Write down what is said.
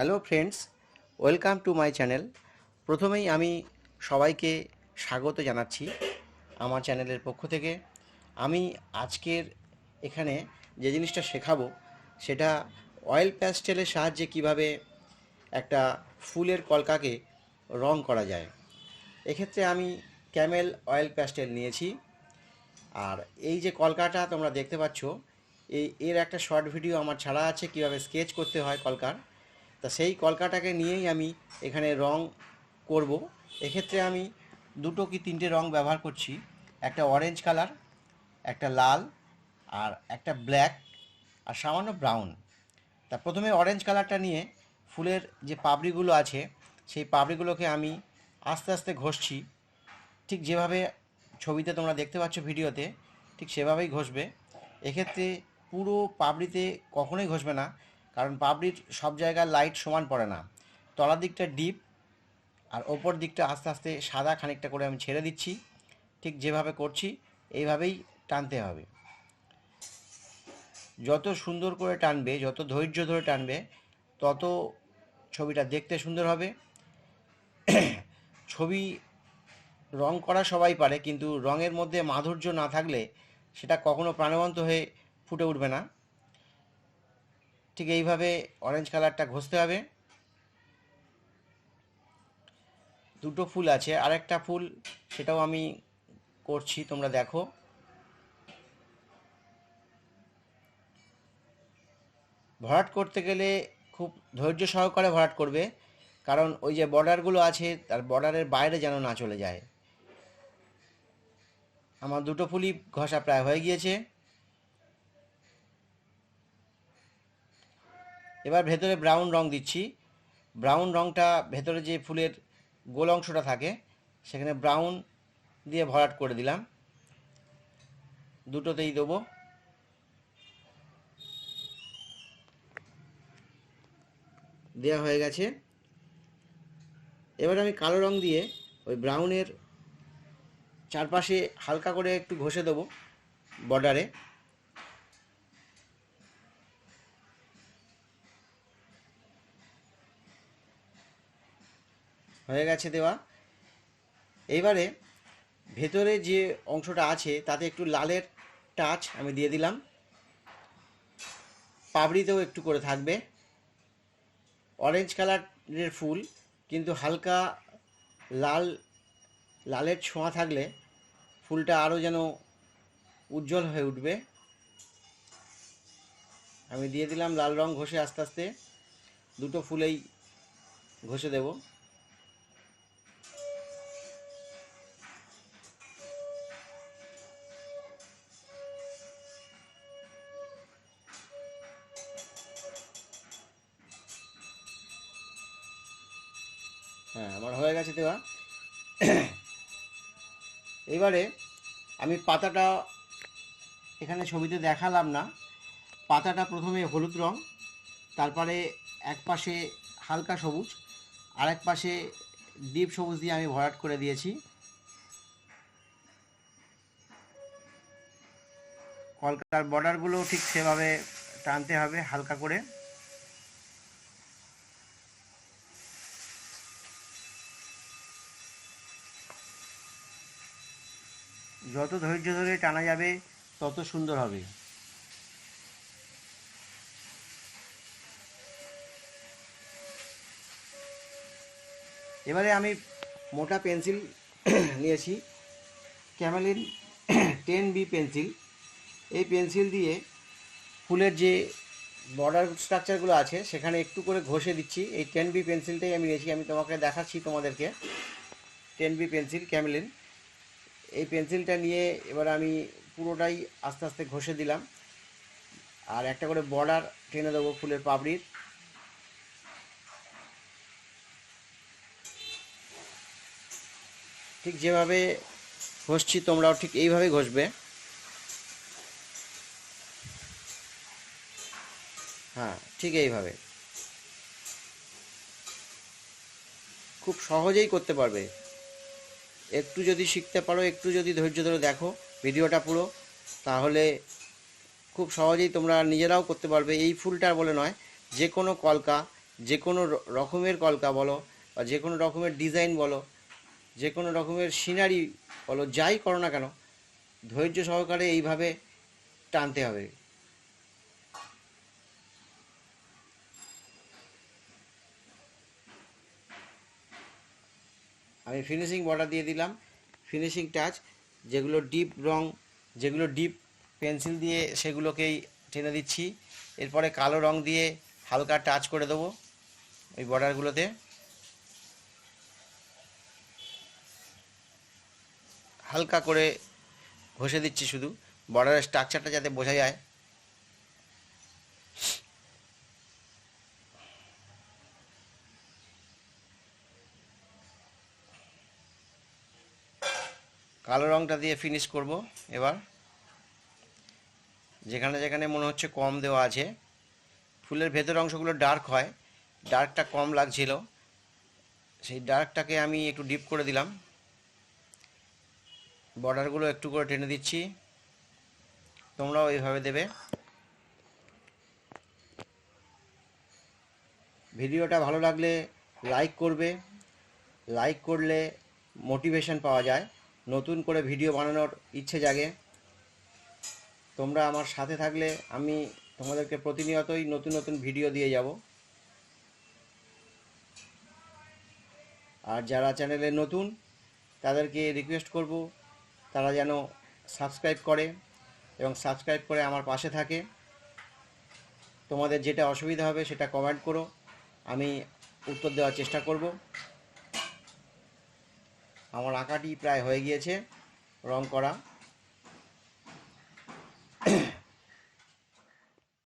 Hello friends, welcome to my channel. প্রথমেই আমি সবাইকে স্বাগত জানাচ্ছি আমার চ্যানেলের পক্ষ থেকে। আমি আজকের এখানে যে জিনিসটা শেখাবো সেটা অয়েল প্যাস্টেলের সাহায্যে কিভাবে একটা ফুলের কলকাকে রং করা যায়। এক্ষেত্রে আমি ক্যামেল অয়েল প্যাস্টেল নিয়েছি। আর এই যে কলকাটা তোমরা দেখতে পাচ্ছ, এর একটা শর্ট ভিডিও আমার ছাড়া আছে কিভাবে স্কেচ করতে হয় কলকার। তা সেই কলকাটাকে নিয়েই আমি এখানে রং করব। এক্ষেত্রে আমি দুটো কি তিনটে রং ব্যবহার করছি, একটা অরেঞ্জ কালার, একটা লাল, আর একটা ব্ল্যাক, আর সামান্য ব্রাউন। তা প্রথমে অরেঞ্জ কালারটা নিয়ে ফুলের যে পাপড়িগুলো আছে সেই পাপড়িগুলোকে আমি আস্তে আস্তে ঘষছি, ঠিক যেভাবে ছবিতে তোমরা দেখতে পাচ্ছ ভিডিওতে, ঠিক সেভাবেই ঘষবে। এক্ষেত্রে পুরো পাপড়িতে কখনোই ঘষবে না, কারণ পাপড়ির সব জায়গায় লাইট সমান পড়ে না। তলার দিকটা ডিপ আর ওপর দিকটা আস্তে আস্তে সাদা খানিকটা করে আমি ছেড়ে দিচ্ছি। ঠিক যেভাবে করছি এইভাবেই টানতে হবে। যত সুন্দর করে টানবে, যত ধৈর্য ধরে টানবে, তত ছবিটা দেখতে সুন্দর হবে। ছবি রং করা সবাই পারে, কিন্তু রঙের মধ্যে মাধুর্য না থাকলে সেটা কখনো প্রাণবন্ত হয়ে ফুটে উঠবে না। ঠিক এইভাবে অরেঞ্জ কালারটা ঘষতে হবে। দুটো ফুল আছে, আরেকটা ফুল সেটাও আমি করছি, তোমরা দেখো। ভরাট করতে গেলে খুব ধৈর্য সহকারে ভরাট করবে, কারণ ওই যে বর্ডারগুলো আছে তার বর্ডারের বাইরে যেন না চলে যায়। আমার দুটো ফুলই ঘষা প্রায় হয়ে গিয়েছে। এবার ভেতরে ব্রাউন রং দিচ্ছি। ব্রাউন রংটা ভেতরে যে ফুলের গোল অংশটা থাকে সেখানে ব্রাউন দিয়ে ভরাট করে দিলাম, দুটোতেই দেবো। দেওয়া হয়ে গেছে। এবার আমি কালো রং দিয়ে ওই ব্রাউনের চারপাশে হালকা করে একটু ঘষে দেবো বর্ডারে। হয়ে গেছে দেওয়া। এইবারে ভেতরে যে অংশটা আছে তাতে একটু লালের টাচ আমি দিয়ে দিলাম, পাপড়িতেও একটু করে থাকবে। অরেঞ্জ কালারের ফুল, কিন্তু হালকা লাল, লালের ছোঁয়া থাকলে ফুলটা আরও যেন উজ্জ্বল হয়ে উঠবে। আমি দিয়ে দিলাম লাল রং ঘষে আস্তে আস্তে, দুটো ফুলেই ঘষে দেব। হ্যাঁ, আমার হয়ে গেছে দেওয়া। এবারে আমি পাতাটা এখানে ছবিতে দেখালাম না। পাতাটা প্রথমে হলুদ রং, তারপরে এক পাশে হালকা সবুজ, আর এক পাশে ডিপ সবুজ দিয়ে আমি ভরাট করে দিয়েছি। কলকাতার বর্ডারগুলো ঠিক সেভাবে টানতে হবে হালকা করে। যত ধৈর্য ধরে টানা যাবে তত সুন্দর হবে। এবারে আমি মোটা পেন্সিল নিয়েছি, ক্যামেলিন 10B পেন্সিল। এই পেন্সিল দিয়ে ফুলের যে বর্ডার স্ট্রাকচারগুলো আছে সেখানে একটু করে ঘষে দিচ্ছি। এই 10B পেন্সিলটাই আমি নিয়েছি, আমি তোমাকে দেখাচ্ছি তোমাদেরকে। 10B পেন্সিল ক্যামেলিন, এই পেন্সিলটা নিয়ে এবার আমি পুরোটাই আস্তে আস্তে ঘষে দিলাম, আর একটা করে বর্ডার টেনে দেবো ফুলের পাপড়ির। ঠিক যেভাবে ঘষছি তোমরাও ঠিক এইভাবে ঘষবে। হ্যাঁ, ঠিক এইভাবে খুব সহজেই করতে পারবে। একটু যদি শিখতে পারো, একটু যদি ধৈর্য ধরে দেখো ভিডিওটা পুরো, তাহলে খুব সহজেই তোমরা নিজেরাও করতে পারবে। এই ফুলটার বলে নয়, যে কোনো কলকা যে কোনো রকমের কলকা বলো বা যে কোনো রকমের ডিজাইন বলো, যে কোনো রকমের সিনারি বলো, যাই করো না কেন ধৈর্য সহকারে এইভাবে টানতে হবে। আমি ফিনিশিং বর্ডার দিয়ে দিলাম, ফিনিশিং টাচ, যেগুলো ডিপ রং, যেগুলো ডিপ পেন্সিল দিয়ে সেগুলোকেই টেনে দিচ্ছি। এরপরে কালো রং দিয়ে হালকা টাচ করে দেবো ওই বর্ডারগুলোতে, হালকা করে ঘষে দিচ্ছি শুধু বর্ডারের স্ট্রাকচারটা যাতে বোঝা যায়। কালো রংটা দিয়ে ফিনিশ করব। এবার যেখানে যেখানে মনে হচ্ছে কম দেওয়া আছে, ফুলের ভেতর অংশগুলো ডার্ক হয়, ডার্কটা কম লাগছিল, সেই ডার্কটাকে আমি একটু ডিপ করে দিলাম, বর্ডারগুলো একটু করে টেনে দিচ্ছি। তোমরাও এইভাবে দেবে। ভিডিওটা ভালো লাগলে লাইক করবে, লাইক করলে মোটিভেশন পাওয়া যায়, নতুন করে ভিডিও বানানোর ইচ্ছে জাগে। তোমরা আমার সাথে থাকলে আমি তোমাদেরকে প্রতিনিয়তই নতুন নতুন ভিডিও দিয়ে যাব। আর যারা চ্যানেলে নতুন তাদেরকে রিকোয়েস্ট করব তারা যেন সাবস্ক্রাইব করে এবং সাবস্ক্রাইব করে আমার পাশে থাকে। তোমাদের যেটা অসুবিধা হবে সেটা কমেন্ট করো, আমি উত্তর দেওয়ার চেষ্টা করব। আমার আঁকাটি প্রায় হয়ে গিয়েছে রং করা।